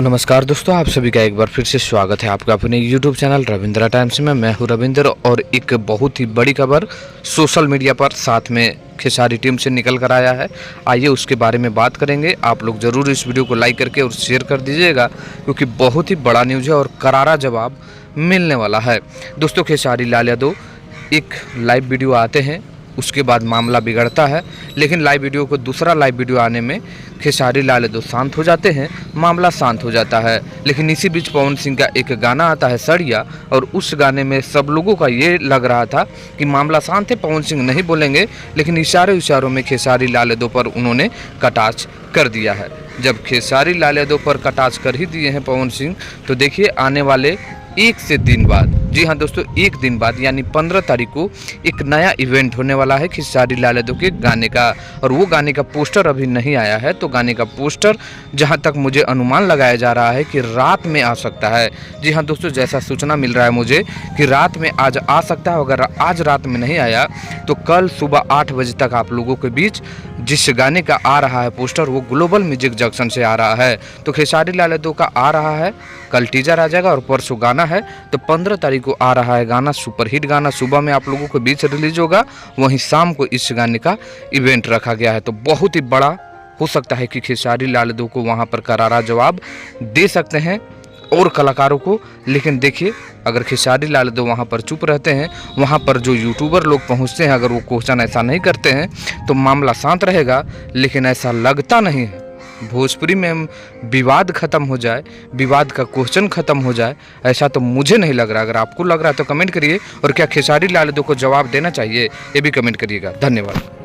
तो नमस्कार दोस्तों, आप सभी का एक बार फिर से स्वागत है आपका अपने YouTube चैनल रविंद्रा टाइम्स में। मैं हूं रविंद्र और एक बहुत ही बड़ी खबर सोशल मीडिया पर साथ में खेसारी टीम से निकल कर आया है। आइए उसके बारे में बात करेंगे। आप लोग ज़रूर इस वीडियो को लाइक करके और शेयर कर दीजिएगा क्योंकि बहुत ही बड़ा न्यूज़ है और करारा जवाब मिलने वाला है। दोस्तों, खेसारी लाल यादव एक लाइव वीडियो आते हैं, उसके बाद मामला बिगड़ता है, लेकिन लाइव वीडियो को दूसरा लाइव वीडियो आने में खेसारी लाल यादव शांत हो जाते हैं, मामला शांत हो जाता है। लेकिन इसी बीच पवन सिंह का एक गाना आता है सड़िया, और उस गाने में सब लोगों का ये लग रहा था कि मामला शांत है, पवन सिंह नहीं बोलेंगे, लेकिन इशारों में खेसारी लाल यादव पर उन्होंने कटाक्ष कर दिया है। जब खेसारी लाल यादव पर कटाक्ष कर ही दिए हैं पवन सिंह, तो देखिए आने वाले 1 से 3 बाद, जी हाँ दोस्तों, 1 दिन बाद यानी 15 तारीख को एक नया इवेंट होने वाला है खेसारी लाल यादव के गाने का। और वो गाने का पोस्टर अभी नहीं आया है, तो गाने का पोस्टर जहां तक मुझे अनुमान लगाया जा रहा है कि रात में आ सकता है। जी हाँ दोस्तों, जैसा सूचना मिल रहा है मुझे कि रात में आज आ सकता है। अगर आज रात में नहीं आया तो कल सुबह 8 बजे तक आप लोगों के बीच जिस गाने का आ रहा है पोस्टर, वो ग्लोबल म्यूजिक जंक्शन से आ रहा है। तो खेसारी लाल यादव का आ रहा है, कल टीजर आ जाएगा और परसों गाना है। तो 15 तारीख को आ रहा है गाना, सुपरहिट गाना सुबह में आप लोगों के बीच रिलीज होगा, वहीं शाम को इस गाने का इवेंट रखा गया है। तो बहुत ही बड़ा हो सकता है कि खेसारी लाल यादव को वहां पर करारा जवाब दे सकते हैं और कलाकारों को। लेकिन देखिए, अगर खेसारी लाल यादव वहाँ पर चुप रहते हैं, वहाँ पर जो यूट्यूबर लोग पहुँचते हैं, अगर वो क्वेश्चन ऐसा नहीं करते हैं तो मामला शांत रहेगा। लेकिन ऐसा लगता नहीं है। भोजपुरी में विवाद खत्म हो जाए, विवाद का क्वेश्चन खत्म हो जाए, ऐसा तो मुझे नहीं लग रहा। अगर आपको लग रहा है तो कमेंट करिए, और क्या खेसारी लाल यादव को जवाब देना चाहिए ये भी कमेंट करिएगा। धन्यवाद।